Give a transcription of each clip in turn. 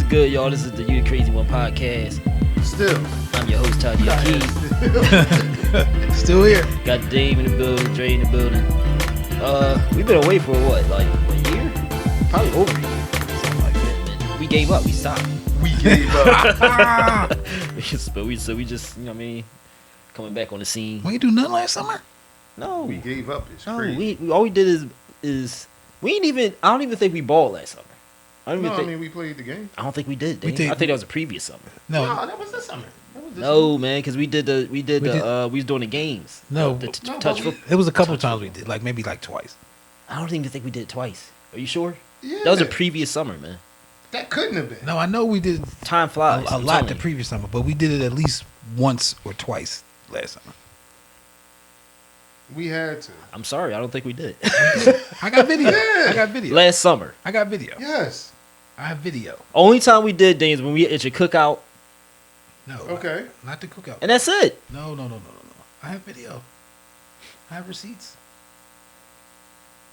What's good, y'all? This is the You the Crazy One podcast. Still. I'm your host, Toddy Key. Still here. Got Dave in the building, Dre in the building. We've been away for what, like a year? Probably over a year. Something like that, man. We gave up. We stopped. We gave up. we just, you know what I mean, coming back on the scene. We ain't do nothing last summer. No. We gave up. It's No, crazy. we all we did is we ain't even. I don't even think we balled last summer. I mean, we played the game. I don't think we did. We Dave. did. I think that was a previous summer. No, that was this summer. No, man, because we was doing the games. No. The No, touch but we- football. it was a couple of times we did, like maybe like twice. I don't even think we did it twice. Are you sure? Yeah. That was a previous summer, man. That couldn't have been. No, I know we did Time flies. a I'm lot telling the you. previous summer, but we did it at least once or twice last summer. We had to. I'm sorry, I don't think we did. I got video. Yeah. I got video. Last summer. I got video. Yes. I have video. Only time we did things when we at your cookout, No. Okay. Not the cookout. and that's it. No. I have video. I have receipts.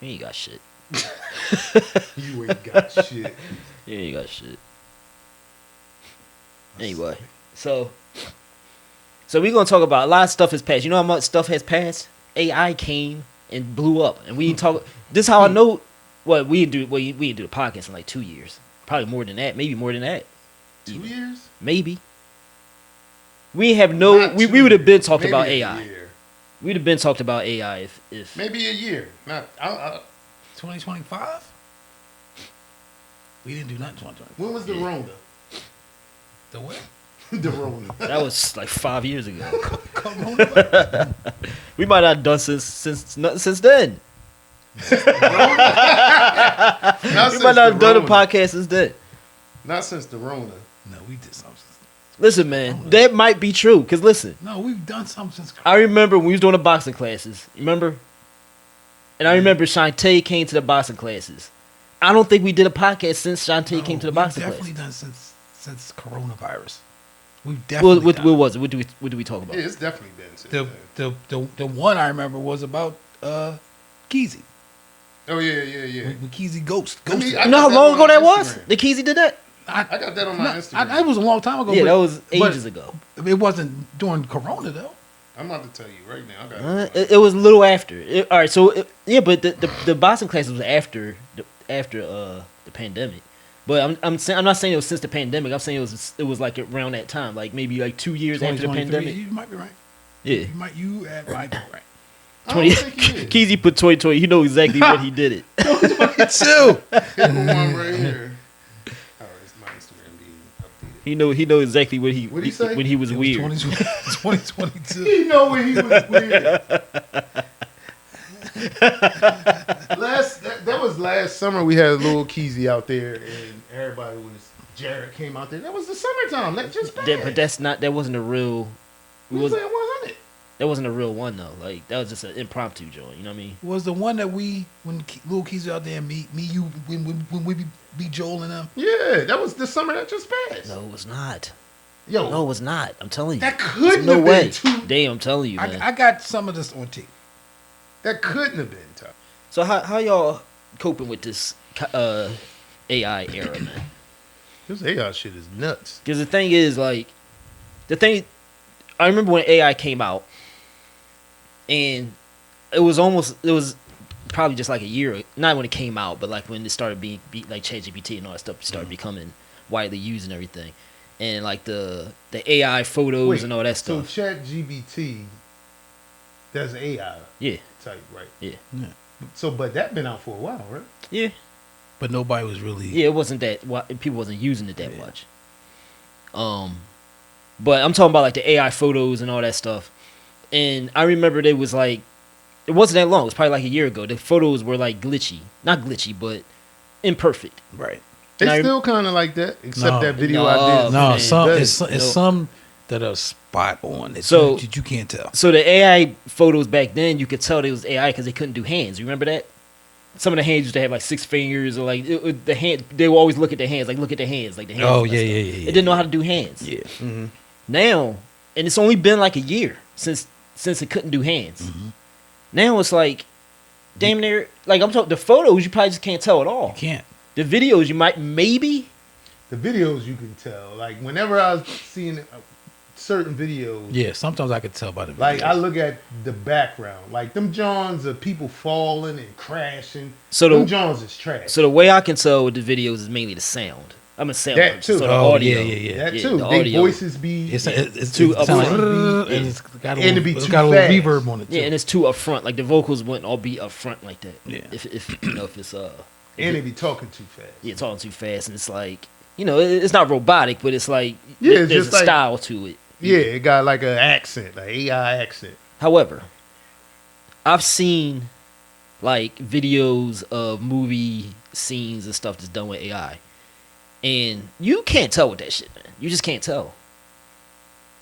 You ain't got shit. You ain't got shit. You ain't got shit. Anyway, so we're gonna talk about a lot of stuff has passed. You know how much stuff has passed? AI came and blew up, and we talk. This is how I know. What we didn't do the podcast in like 2 years, probably more than that, maybe more than that. 2 Even. years? Maybe. We have no. Not We 2 would have been years. talked Maybe about a AI. year. We'd have been talked about AI if Maybe a year. Not. 2025? We didn't do nothing in 2025. When was the Rona? The what? The Rona. that was like 5 years ago. Coronavirus. We might not have done nothing since then. Not We since might not have done a Rona. podcast since then. Not since the Rona. No, we did something. Listen, man, that might be true. Cause listen, No, we've done something since. I remember when we was doing the boxing classes. Remember? And I remember Shantae came to the boxing classes. I don't think we did a podcast since Shantae came to the boxing definitely classes. done since coronavirus. We've What definitely done. was it? What do we talk about? Yeah, it's definitely been since The, then. the one I remember was about Keezy. Oh, yeah. With Keezy Ghost. I mean, Ghosted. I You know how got that long on ago my that was? Instagram. The Keezy did that? I got that on my Instagram. It was a long time ago. Yeah, but- that was but ages ago. It wasn't during Corona though. I'm about to tell you right now. I got It was a little after. All right, so but the boxing classes was after the pandemic. But I'm not saying it was since the pandemic. I'm saying it was like around that time, like maybe like 2 years after the 2023, pandemic. You might be right. Yeah. You might be right. I don't think he is. Keezy put 2020. He know exactly what he did it. Too. Here's the one right here. Oh, it's my Instagram being updated. He know exactly what What'd he say? when he was It weird. 2022. He know when he was weird. That was last summer. We had little Keezy out there, and everybody was. Jared came out there. That was the summertime. That just passed. But that wasn't a real. We was at 100. That wasn't a real one though. Like that was just an impromptu joint. You know what I mean? Was the one that when Lil Keys was out there and me, you, when we be Joel and them. Yeah, that was the summer that just passed. No, it was not. Yo, No, it was not. I'm telling you. that couldn't no have way. been too. Damn, I'm telling you, man. I got some of this on tape. That couldn't have been tough. So how y'all coping with this AI era, man? This AI shit is nuts. Because the thing is, like, I remember when AI came out, and it was probably just like a year, not when it came out, but like when it started being like ChatGPT and all that stuff started becoming widely used and everything, and like the AI photos Wait, and all that So stuff. ChatGPT, that's AI Yeah, type, right? yeah, So, but that been out for a while, right? yeah, But nobody was really. yeah. It wasn't that people wasn't using it that much. But I'm talking about like the AI photos and all that stuff. And I remember it was like, it wasn't that long. It was probably like a year ago. The photos were like glitchy. Not glitchy, but imperfect. Right. It's And I- still kind of like that, except No. that video No, I did. No, man. it's No. some that are spot on. That So- you can't tell. So the AI photos back then, you could tell they was AI because they couldn't do hands. You remember that? Some of the hands used to have like 6 fingers, or like the hand. They would always look at the hands, like look at the hands, like the hands. Oh, messed yeah, up. yeah, yeah, It didn't know how to do hands. Yeah. Now, and it's only been like a year since it couldn't do hands. Mm-hmm. Now it's like, damn near, like I'm talking the photos, you probably just can't tell at all. You can't. The videos, you might maybe. the videos you can tell. Like whenever I was seeing certain videos, Yeah, sometimes I could tell by the videos. like I look at the background, like them Johns of people falling and crashing. So them Johns is trash. So the way I can tell with the videos is mainly the sound. I'm a sound That person, too. so the Oh, audio. yeah. That too. the They audio. voices be it's too it sound upfront. and it's got a And little, to be it's too got a little fast. reverb on it too. Yeah, and it's too upfront. Like the vocals wouldn't all be upfront like that. Yeah. If you know if it's and they be talking too fast. yeah, talking too fast, and it's like it's not robotic, but it's like Yeah, it's there's just a like- style to it. Yeah, it got like an accent, like AI accent. However, I've seen like videos of movie scenes and stuff that's done with AI, and you can't tell with that shit, man. You just can't tell.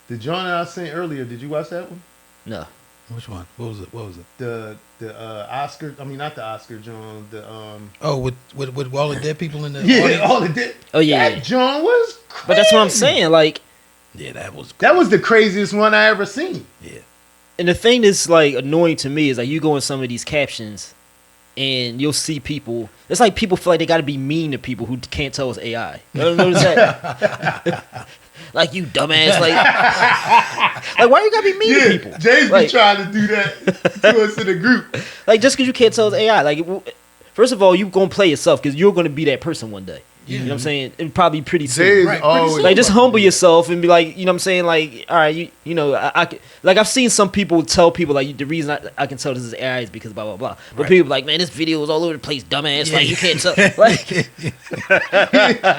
The John that I sent earlier, did you watch that one? No. Which one? What was it? The Oscar, I mean not the Oscar John, the Oh, with all the dead people in the yeah, audience? all the dead. Oh yeah, That John was crazy. but that's what I'm saying. Like, Yeah, that was That was the craziest one I ever seen. yeah. and the thing that's like annoying to me is like you go in some of these captions, and you'll see people. It's like people feel like they got to be mean to people who can't tell it's AI. You ever notice that? Like you dumbass. Like why you gotta be mean to people? James Like- be trying to do that to us in the group. Like just because you can't tell it's AI, like first of all, you gonna play yourself because you're gonna be that person one day. You know what I'm saying? And probably pretty soon. Jay's Right, pretty always soon. Like just humble yourself and be like, you know what I'm saying? Like, all right, I like I've seen some people tell people like the reason I can tell this is AI is because blah blah blah. But Right. people be like, man, this video is all over the place, dumbass. Yeah. Like you can't tell. Like,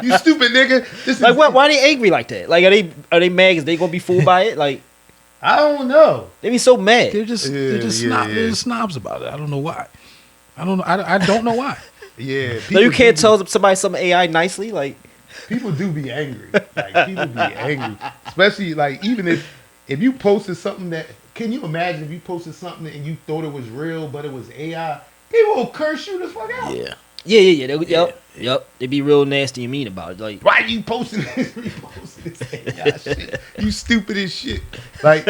you stupid nigga. This like is, what? Why are they angry like that? Like are they mad? Is they gonna be fooled by it? Like I don't know. they be so mad. They're just Yeah, they're snobs about it. I don't know why. I don't know. I don't know why. Yeah, Like people you can't do tell somebody something AI nicely. Like people do be angry. Like people be angry, especially like even if you posted something that. Can you imagine if you posted something and you thought it was real but it was AI? People will curse you the fuck out. Yeah. yeah. Yep. They be real nasty and mean about it. Like Why you posting this? Reposting this AI shit? You stupid as shit. Like,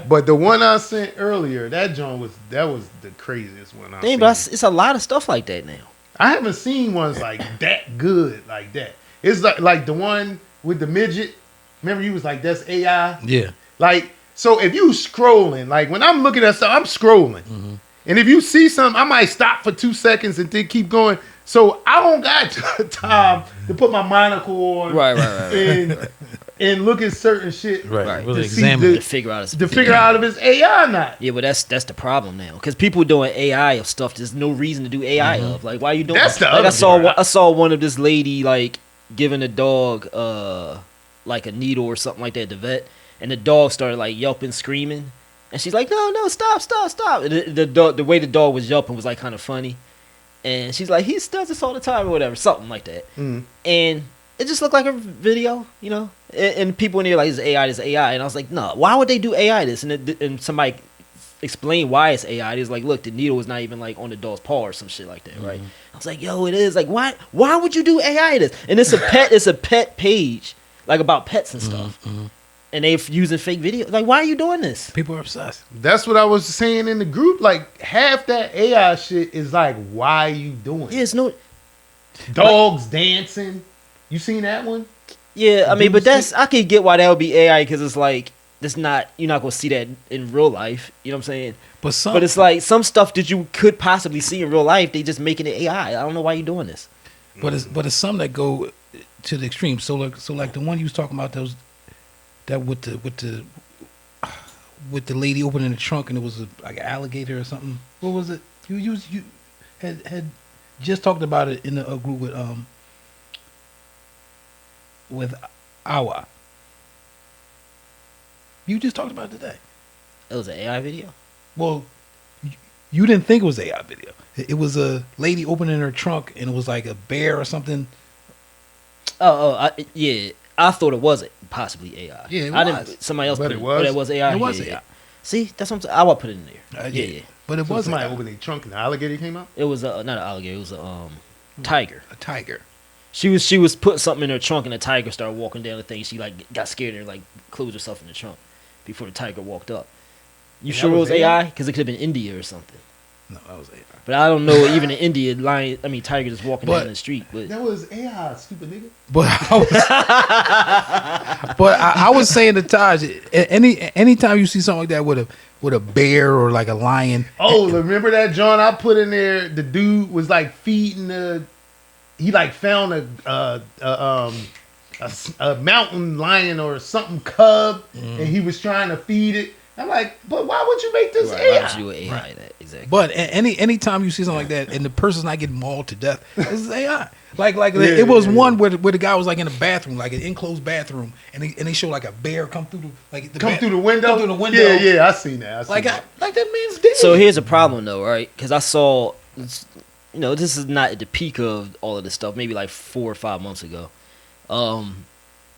but the one I sent earlier, that was the craziest one I dang, seen. but it's a lot of stuff like that now. I haven't seen ones like that good like that. It's like the one with the midget. Remember you was like, that's AI? Yeah. Like, so if you scrolling, like when I'm looking at stuff, I'm scrolling. Mm-hmm. And if you see something, I might stop for 2 seconds and then keep going. So I don't got time to put my monocle on Right. and look at certain shit Right. To Really see examine the- To figure out to figure out if it's AI or not. Yeah, but that's the problem now because people doing AI of stuff. There's no reason to do AI of. Like, why are you doing? That's the like other I saw one of this lady like giving a dog like a needle or something like that at the vet, and the dog started like yelping, screaming, and she's like, no, stop. And the way the dog was yelping was like kind of funny, and she's like, he does this all the time or whatever, something like that, Mm. and it just looked like a video, and people in there like, this is AI, and I was like, no, why would they do AI this? And somebody explained why it's AI. It was like, look, the needle was not even like on the dog's paw or some shit like that, right? I was like, yo, it is. Like, why would you do AI this? And it's a pet page, like about pets and stuff. And they're using fake videos. Like, why are you doing this? People are obsessed. That's what I was saying in the group. Like half that AI shit is like, why you doing Yeah, it? it's no. Dogs dancing. You seen that one? Yeah, I mean, Do but you see- I could get why that would be AI because it's like you're not gonna see that in real life. You know what I'm saying? But It's like some stuff that you could possibly see in real life. They just making it AI. I don't know why you're doing this. it's some that go to the extreme. So like the one you was talking about that with the lady opening the trunk and it was like an alligator or something. What was it? You had just talked about it in a group with Awa. You just talked about it today. It was an AI video. Well, you didn't think it was AI video. It was a lady opening her trunk and it was like a bear or something. Yeah. I thought it was possibly AI. Yeah, it I was. didn't. Somebody else But put it it. was? But it was AI. It was yeah. AI. See, that's what I would put it in there. Yeah. But it So wasn't somebody AI. opened their trunk and the alligator came out. It was not an alligator. It was a tiger. A tiger. She was putting something in her trunk, and the tiger started walking down the thing. She like got scared and like closed herself in the trunk before the tiger walked up. You And that sure it was was AI? Because it could have been India or something. No, that was AI. But I don't know. Even in India, tiger just walking down the street. But That was AI, stupid nigga. But I was saying to Taj, anytime you see something like that with a bear or like a lion. Oh, remember that, John? I put in there. The dude was like feeding he like found a mountain lion or something cub, and he was trying to feed it. I'm like, but why would you make this why AI? would you do AI that exactly? But anytime you see something like that and the person's not getting mauled to death, this is AI. It was one where the guy was like in a bathroom, like an enclosed bathroom, and they show like a bear come through Through the window. Come through the window. Yeah, I seen that. That man's dead. So here's a problem though, right? Because I saw, this is not at the peak of all of this stuff. Maybe like 4 or 5 months ago, a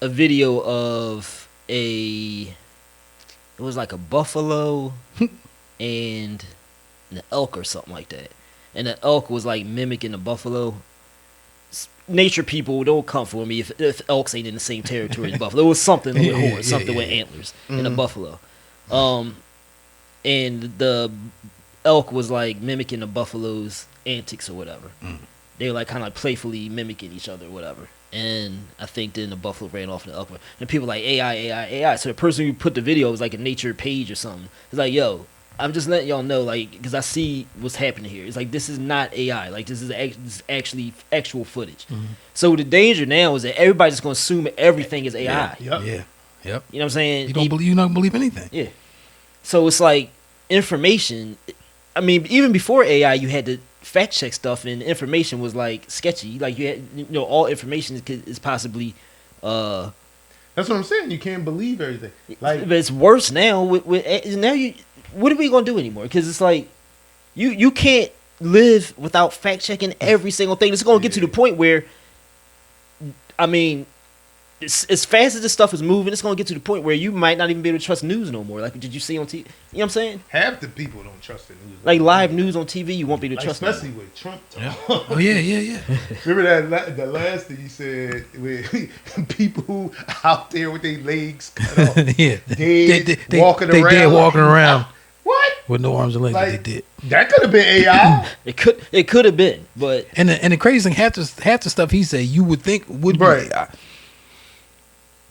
video of it was like a buffalo and an elk or something like that. And the elk was like mimicking the buffalo. Nature people don't come for me if elks ain't in the same territory as buffalo. It was something with horns, something with antlers, and a buffalo. And the elk was like mimicking the buffalo's antics or whatever. They were like kind of like playfully mimicking each other or whatever. And I think then the buffalo ran off in the elk. And people like AI. So the person who put the video was like a nature page or something. It's like, yo, I'm just letting y'all know, like, because I see what's happening here. It's like, this is not AI. Like, this is actually actual footage. So the danger now is that everybody's just going to assume everything is AI. Yep. You know what I'm saying? You don't believe anything. Yeah. So it's like information. I mean, even before AI, you had to fact check stuff, and information was like sketchy. Like you had, all information is possibly. That's what I'm saying. You can't believe everything. Like, but it's worse now. What are we gonna do anymore? Because it's like, you can't live without fact checking every single thing. It's gonna get to the point where, I mean, as fast as this stuff is moving, it's gonna get to the point where you might not even be able to trust news no more. Like, did you see on TV? You know what I'm saying? half the people don't trust the news. Like live news on TV, you won't be able to trust. Especially with Trump. Yeah. Oh yeah. Remember the last thing he said with people out there with their legs cut off, dead, walking around. They dead walking around. What? With no arms and legs, Like, they did. That could have been AI. It could have been, but and the crazy thing, half the stuff he said, you would think would be AI.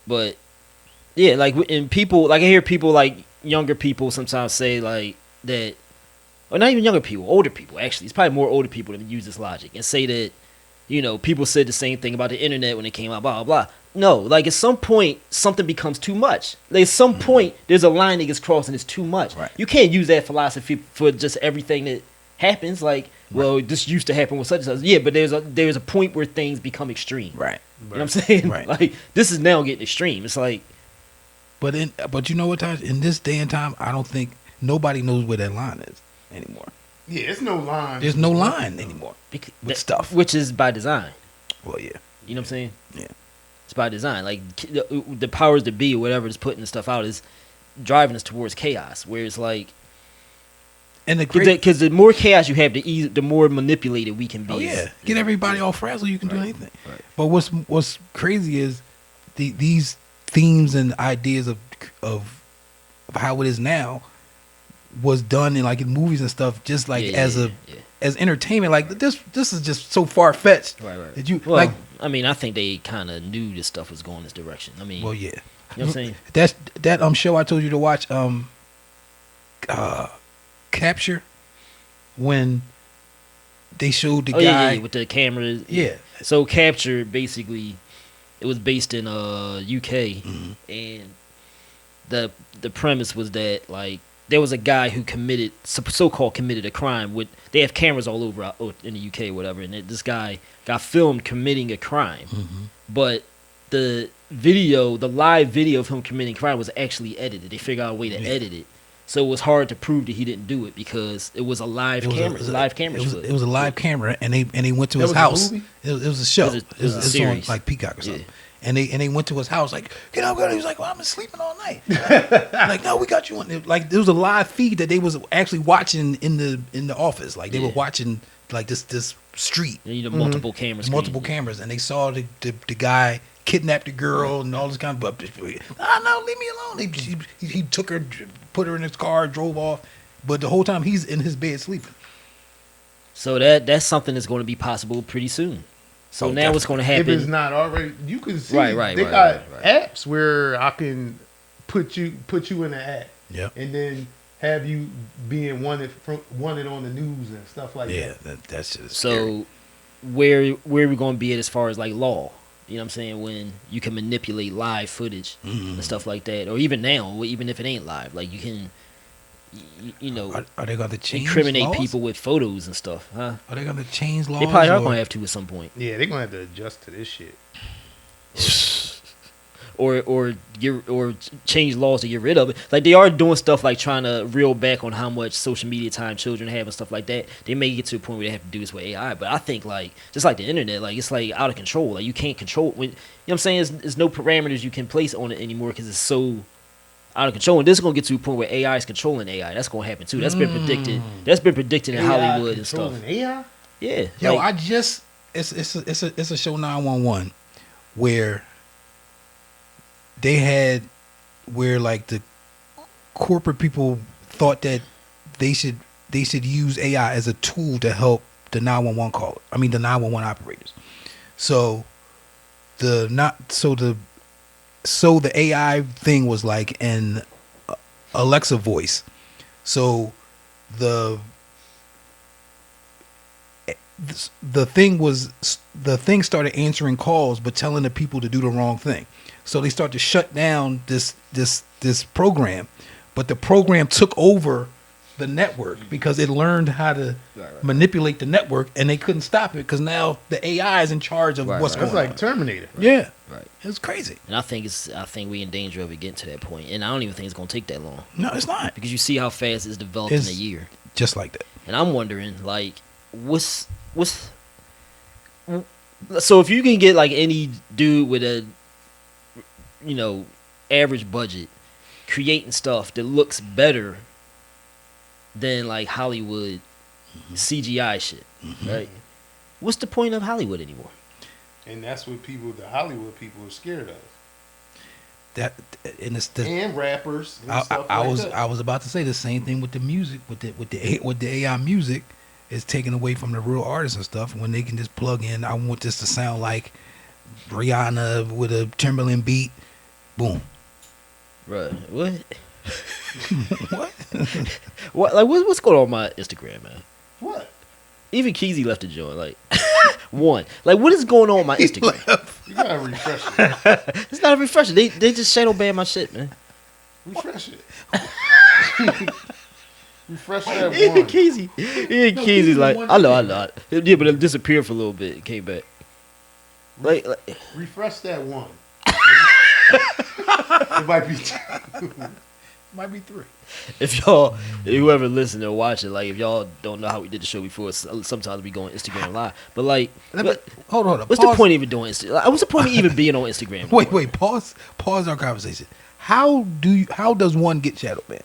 But yeah, like, and people, like, I hear people, like younger people sometimes say like that, or not even younger people, older people actually. It's probably more older people that use this logic and say that, people said the same thing about the internet when it came out, blah blah blah. No, like, at some point something becomes too much. Like, at some point there's a line that gets crossed and it's too much. Right. You can't use that philosophy for just everything that happens. Like, well, this used to happen with such and such. Yeah, but there's a point where things become extreme. Right. You know what I'm saying? Right. Like, this is now getting extreme. It's like, but you know what, Taj? In this day and time, I don't think nobody knows where that line is anymore. Yeah, it's no line. There's no line anymore with stuff. which is by design. Well, yeah. You know what I'm saying? Yeah. It's by design. Like, the powers that be or whatever is putting the stuff out is driving us towards chaos. Where it's like, and because the more chaos you have, the more manipulated we can be. Oh yeah, get everybody all frazzled. You can do anything. Right. But what's crazy is these themes and ideas of how it is now was done in movies and stuff, just like as entertainment. Like, this is just so far fetched. Right. That you I mean, I think they kind of knew this stuff was going this direction. I mean, well, yeah. You know what I'm saying? That show I told you to watch, Capture, when they showed the guy with the cameras. Yeah. So Capture, basically, it was based in UK, and the premise was that, like, there was a guy who so-called committed a crime. They have cameras all over in the UK or whatever, and this guy got filmed committing a crime, but the live video of him committing crime was actually edited. They figured out a way to edit it. So it was hard to prove that he didn't do it because it was a live camera. It was a live camera, and they went to his house. It was a show. It was a series. On, like, Peacock or something. Yeah. And they went to his house, like, get up, he was like, well, I've been sleeping all night. Like, no, we got you on. Like, there was a live feed that they was actually watching in the office. Like, they were watching, like, this street. You need multiple cameras. Multiple cameras, and they saw the guy kidnapped the girl and all this kind of stuff. No, leave me alone. He took her, put her in his car, drove off. But the whole time he's in his bed sleeping. So that's something that's going to be possible pretty soon. So now what's going to happen? If it's not already, you can see Right, they right, got right. apps where I can put you in an app, and then have you being wanted on the news and stuff like that. That's just so where are we going to be at as far as like law? You know what I'm saying? When you can manipulate live footage and stuff like that, or even now, even if it ain't live, like you can, you know, are they going to change incriminate laws? people with photos and stuff, huh? Are they going to change laws? They probably are going to have to at some point. Yeah, they're going to have to adjust to this shit. or change laws to get rid of it. Like they are doing stuff like trying to reel back on how much social media time children have and stuff like that. They may get to a point where they have to do this with AI, but I think like just like the internet, like it's like out of control. Like you can't control when, you know what I'm saying? There's no parameters you can place on it anymore because it's so out of control. And this is gonna get to a point where AI is controlling AI. That's gonna happen too. That's been predicted. That's been predicted in AI Hollywood and stuff. AI? Yeah. Yo, like, it's a show 911 where they had where like the corporate people thought that they should use AI as a tool to help the 911 call. I mean the 911 operators. So the AI thing was like an Alexa voice. So the thing started answering calls but telling the people to do the wrong thing. So they start to shut down this program, but the program took over the network because it learned how to manipulate the network, and they couldn't stop it because now the AI is in charge of what's going on. That's like Terminator. Yeah, right. It's crazy. And I think we in danger of it getting to that point. And I don't even think it's gonna take that long. No, it's not. Because you see how fast it's developed in a year. Just like that. And I'm wondering, like, what's so if you can get like any dude with a, you know, average budget creating stuff that looks better than like Hollywood CGI shit, right? What's the point of Hollywood anymore? And that's what the Hollywood people are scared of. And rappers and stuff I like that. I was about to say the same thing with the music, with the AI music is taken away from the real artists and stuff when they can just plug in, I want this to sound like Rihanna with a Timberland beat. Boom. Right. What? What? What? Like, what's going on my Instagram, man? What? Even Keezy left the joint. Like, one. Like, what is going on my Instagram? You gotta refresh it. It's not a refresher. They just shadow ban my shit, man. Refresh it. Refresh that Even one. Keezy. Even Keezy, like, I know. Yeah, but it disappeared for a little bit. It came back. Like refresh that one. It might be two. Might be three. if y'all, whoever listen or watch it, like if y'all don't know how we did the show before, sometimes we go on Instagram live. But like, hold on. What's the point of even doing Instagram? Like, what's the point of even being on Instagram? Wait. Pause our conversation. How does one get shadow banned?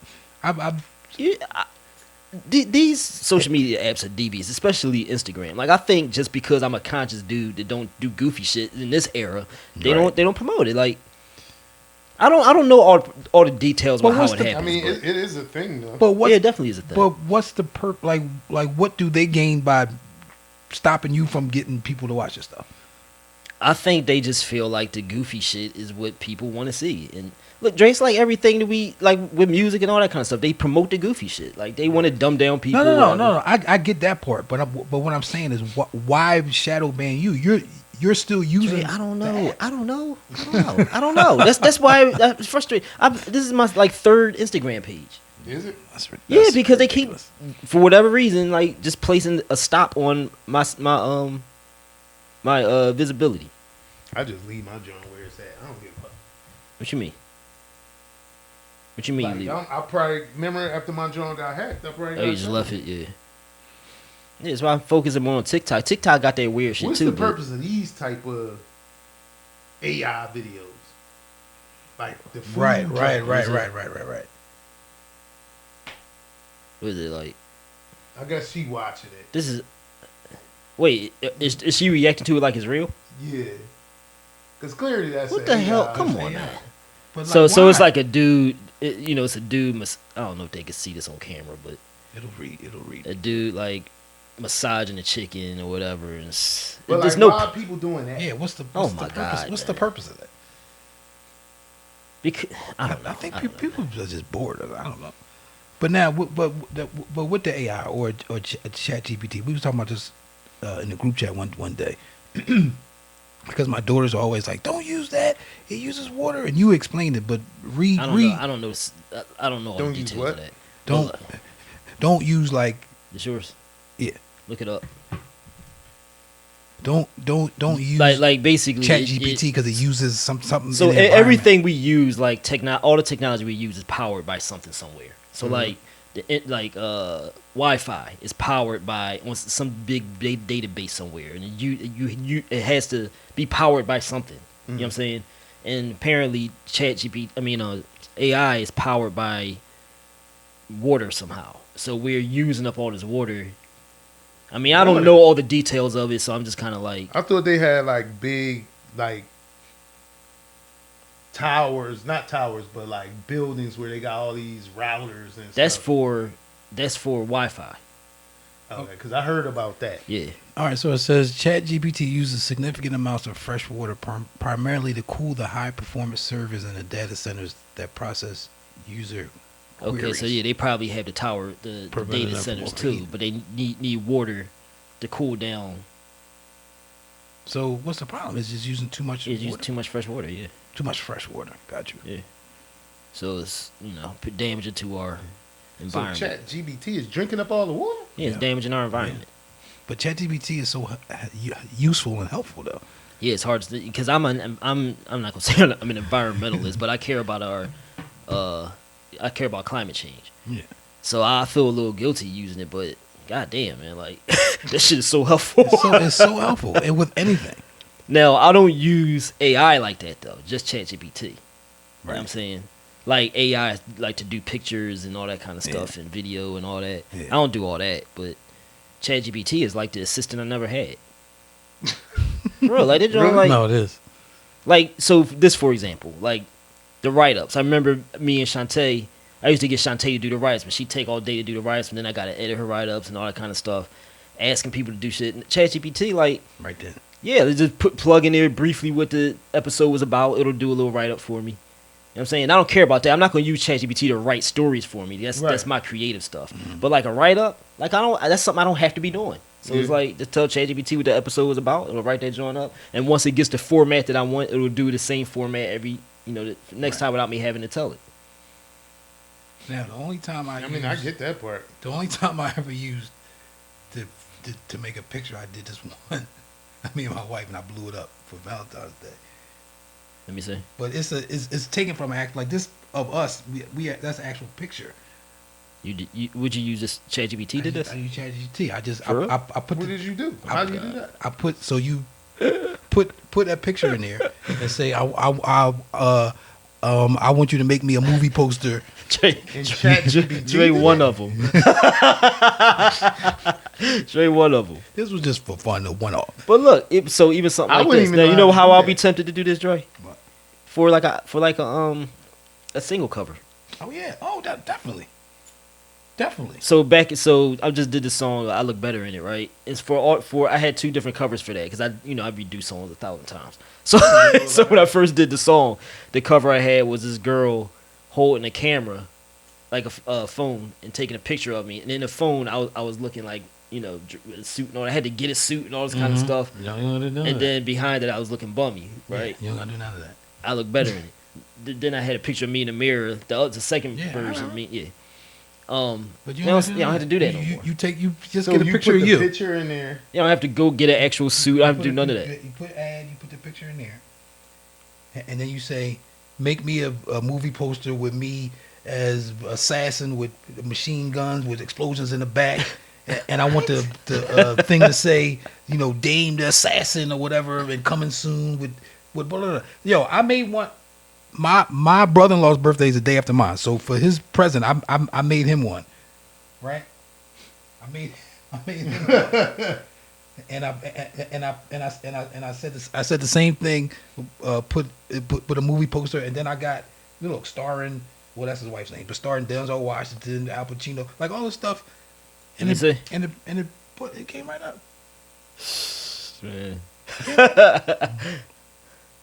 These social media apps are devious, especially Instagram. Like I think just because I'm a conscious dude that don't do goofy shit in this era, they don't promote it. Like I don't know all the details about how it happens. I mean, it is a thing though. But it definitely is a thing. But what's the like what do they gain by stopping you from getting people to watch your stuff? I think they just feel like the goofy shit is what people want to see. And look, Drake's like everything that we like with music and all that kind of stuff. They promote the goofy shit. Like they want to dumb down people. No. I get that part, but what I'm saying is, why shadow ban you? You're still using. Drake, I don't know. That's why I'm frustrated. This is my like third Instagram page. Is it? Yeah, because they keep for whatever reason like just placing a stop on my visibility. I just leave my joint where it's at. I don't give a fuck. What you mean? What you mean? Like, You leave? I probably remember after my joint got hacked. Oh, you just left it, yeah. Yeah, that's why I'm focusing more on TikTok. TikTok got that weird shit What's too. What's the purpose of these type of AI videos? Like the food right. What is it like? I guess she watching it. This is. Wait, is she reacting to it like it's real? Yeah. Because clearly that's what the hell? AI. Come on, man. But so it's like a dude. It's a dude. I don't know if they can see this on camera, but it'll read. A dude like massaging the chicken or whatever. And But there's like, no. why are people doing that? Yeah, what's the Oh my purpose? God, What's man. the purpose of that? Because I don't know. I think I don't know. people are just bored of it. I don't know. But now, but with the AI or Chat GPT, we was talking about this in the group chat one day. Because my daughters are always like, "Don't use that. It uses water." And you explained it, but I don't know. I don't know. I don't know all Don't the use details what? of that. Don't use like It's yours. yeah. Look it up. Don't use Like basically Chat GPT because it uses something. So in the environment. everything we use, like all the technology we use is powered by something somewhere. So like Wi-Fi is powered by on some big database somewhere, and it has to be powered by something. You know what I'm saying? And apparently, AI is powered by water somehow. So we're using up all this water. I mean, I don't know all the details of it, so I'm just kind of like. I thought they had like big like towers, not towers, but like buildings where they got all these routers and That's stuff. for Wi-Fi. Okay, because I heard about that. Yeah. All right, so it says ChatGPT uses significant amounts of fresh water primarily to cool the high-performance servers in the data centers that process user Okay, queries. so yeah, they probably have the data Preventing them centers from too, overheating. but they need water to cool down. So what's the problem? It's just using too much It's water. using too much fresh water. Yeah. Too much fresh water. Got you. Yeah. So it's damaging to our So environment. Chat GBT is drinking up all the water. Yeah, it's Yeah. damaging our environment. But ChatGPT is so useful and helpful though. Yeah, it's hard because I'm not gonna say I'm an environmentalist, but I care about climate change. Yeah. So I feel a little guilty using it, but goddamn, man, like that shit is so helpful. It's so helpful, and with anything. Now I don't use AI like that though, just ChatGPT. You know what I'm Right. saying? Like AI like to do pictures and all that kind of stuff and video and all that. Yeah. I don't do all that, but ChatGPT is like the assistant I never had. Bro, like they doing Really? like No, it is. like so this for example, like the write-ups. I remember me and Shantae, I used to get Shantae to do the write-ups, but she'd take all day to do the write-ups, and then I gotta edit her write-ups and all that kind of stuff. Asking people to do shit. And ChatGPT, like, Right then. yeah, they just plug in there briefly what the episode was about. It'll do a little write-up for me. You know what I'm saying? I don't care about that. I'm not gonna use ChatGPT to write stories for me. That's Right. my creative stuff. But like a write-up, like that's something I don't have to be doing. So it's Yeah. like just tell ChatGPT what the episode was about. It'll write that joint up, and once it gets the format that I want, it'll do the same format every the next time without me having to tell it. Now the only time I mean, I get that part. the only time I ever used to make a picture, I did this one. Me and my wife, and I blew it up for Valentine's Day. Let me see. But it's taken from act like this of us. We that's an actual picture. Would you use this ChatGPT to this? I use ChatGPT. I just For real? I put What the, did you do? How do you do that? I put so you put that picture in there and say I want you to make me a movie poster. In ChatGPT. Dre one of them. Dre one of them. This was just for fun, a one off. But look, so even something I like wouldn't this. even Now know you know how how to do I'll that. be tempted to do this, Dre? What? For a single cover. Oh yeah. Oh, definitely. So I just did the song. I Look Better in It, right? It's for I had two different covers for that because I redo songs 1,000 times. So so when I first did the song, the cover I had was this girl holding a camera, like a phone, and taking a picture of me. And in the phone, I was looking like a suit and all. I had to get a suit and all this kind of stuff. You don't gotta do And then behind it, I was looking bummy, right? You don't gotta do none of that. I look better in it. Then I had a picture of me in the mirror. The second Yeah, version of alright. me, yeah. But I don't have to do that no more. You just So get a you picture put of the you. picture in there. You don't have to go get an actual suit. I don't have to do You none of that. You put the picture in there, and then you say, make me a movie poster with me as assassin with machine guns with explosions in the back. And I want the thing to say, Dame the assassin or whatever, and coming soon with blah, blah, blah. Yo, I made one. My brother-in-law's birthday is the day after mine, so for his present, I made him one. Right? I made him one. And I said the same thing. Put a movie poster, and then I got starring. Well, that's his wife's name, but starring Denzel Washington, Al Pacino, like all this stuff. Let me see. And It came right up. Man.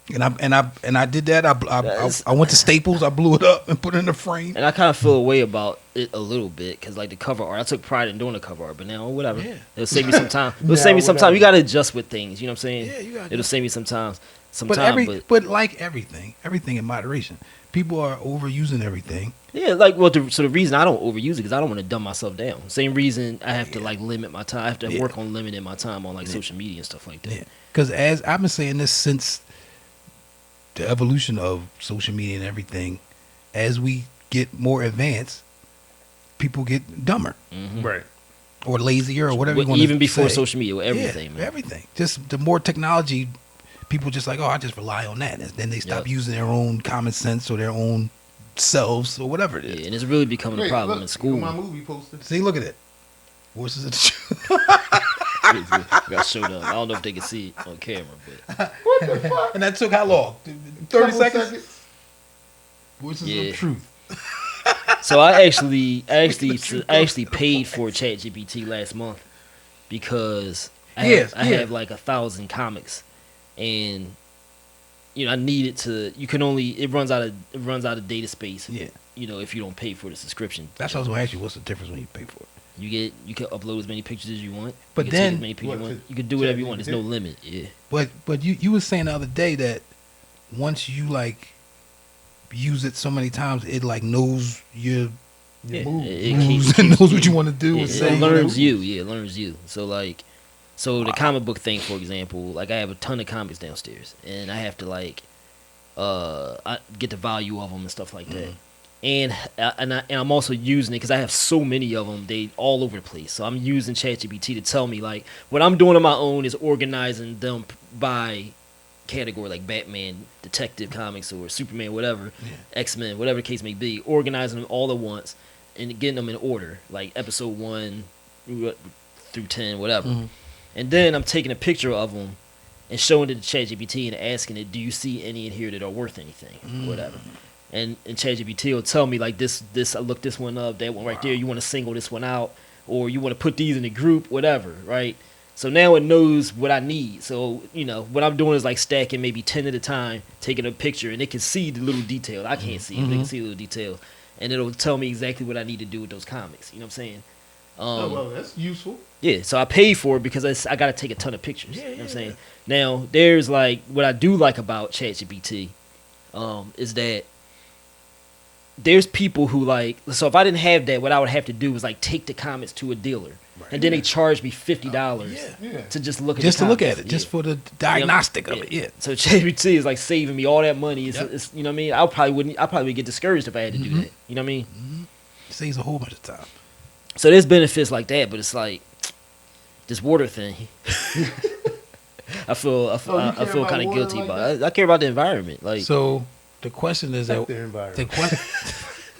And I did that. I went to Staples. I blew it up and put it in the frame. And I kind of feel a way about it a little bit because, like, the cover art, I took pride in doing the cover art, but now whatever. Yeah. It'll save me some time. It'll save me some time. You got to adjust with things. You know what I'm saying? Yeah, you got. It'll save me some time. But like everything in moderation. People are overusing everything. Yeah, like, well, so the reason I don't overuse it because I don't want to dumb myself down. Same reason I have to like limit my time. I have to work on limiting my time on like social media and stuff like that. Yeah, because as I've been saying this since the evolution of social media and everything, as we get more advanced, people get dumber, right, or lazier, or whatever you want to say. Even before social media, everything, man. Everything. Just the more technology, people just like, oh, I just rely on that, and then they stop using their own common sense or their own selves or whatever it is. Yeah, and it's really becoming a problem in school. My movie poster. See, look at it. Voices of the Truth. Got showed up. I don't know if they can see it on camera, but What the fuck? And that took how long? 30 seconds? Voices Yeah. of the Truth. so I actually paid for ChatGPT last month because I have like 1,000 comics, and I needed to. You can only it runs out of data space. Yeah. If you don't pay for the subscription. That's what I was going to ask you. What's the difference when you pay for it? You can upload as many pictures as you want. But you can then- take as many pictures you want. You can do whatever you want. There's no limit. Yeah. But you were saying the other day that once you like use it so many times, it like knows your Move. moves and knows what you want to do. And say, It learns you. Yeah, it learns you. So like, the comic book thing, for example, like I have a ton of comics downstairs, and I have to like, I get the value of them and stuff like that. And I'm also using it because I have so many of them. They all over the place. So I'm using ChatGPT to tell me like what I'm doing on my own is organizing them by category, like Batman, Detective Comics, or Superman, whatever, X-Men, whatever the case may be. Organizing them all at once and getting them in order, like episode 1 through 10, whatever. And then I'm taking a picture of them and showing it to ChatGPT and asking it, "Do you see any in here that are worth anything?" Whatever. And ChatGPT will tell me like this. I looked this one up, that one right there. You want to single this one out, or you want to put these in a group, whatever, right? So now it knows what I need. So what I'm doing is like stacking maybe 10 at a time, taking a picture, and it can see the little details. I can't see it. They can see the little details, and it'll tell me exactly what I need to do with those comics. You know what I'm saying? Well, that's useful. Yeah, so I pay for it because I got to take a ton of pictures. You know what I'm saying? Now, there's like, what I do like about ChatGPT is that there's people who like, so if I didn't have that, what I would have to do is like take the comics to a dealer. And then they charge me $50 to just look at just the to look comics. at it, just for the diagnostic of it. Yeah. So ChatGPT is like saving me all that money. It's you know what I mean? I probably would get discouraged if I had to do that. You know what I mean? It saves a whole bunch of time. So there's benefits like that, but it's like this water thing. I feel kind of guilty about it. I care about the environment. Like, so the question is The environment. the question.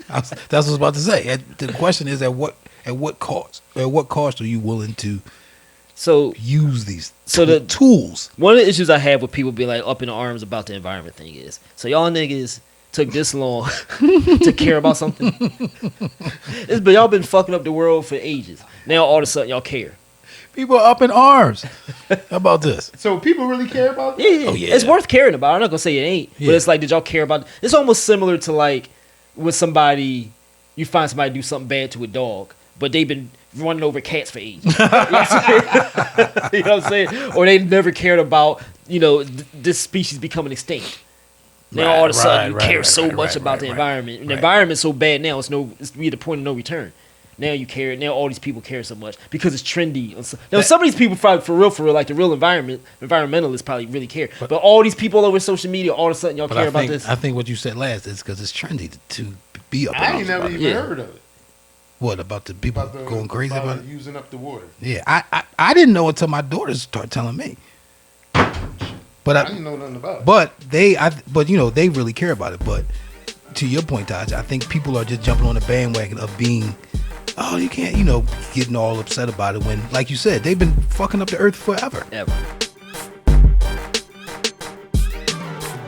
That's what I was about to say. The question is at what cost? At what cost are you willing to use these tools? One of the issues I have with people being like up in arms about the environment thing is, so y'all niggas took this long to care about something. But y'all been fucking up the world for ages. Now all of a sudden y'all care. People are up in arms about this. So people really care about that? Yeah, Oh, yeah. It's worth caring about. I'm not gonna say it ain't, Yeah. but it's like, did y'all care about? It's almost similar to like with somebody, you find somebody do something bad to a dog, but they've been running over cats for ages. You know what I'm saying? Or they never cared about this species becoming extinct. Now all of a sudden you care so much about the environment. And the environment's so bad now, it's we at the point of no return. Now you care. Now all these people care so much because it's trendy. Now some of these people probably for real, like the real environmentalists probably really care. But all these people all over social media, all of a sudden y'all care about this. I think what you said last is because it's trendy to be up in I arms ain't never about it. even heard of it. What about the people going crazy about it? Using up the water. Yeah, I didn't know until my daughters started telling me. But I didn't know nothing about it. But they really care about it. But to your point, Taj, I think people are just jumping on the bandwagon of being, oh, you can't, getting all upset about it when, like you said, they've been fucking up the earth forever. Ever.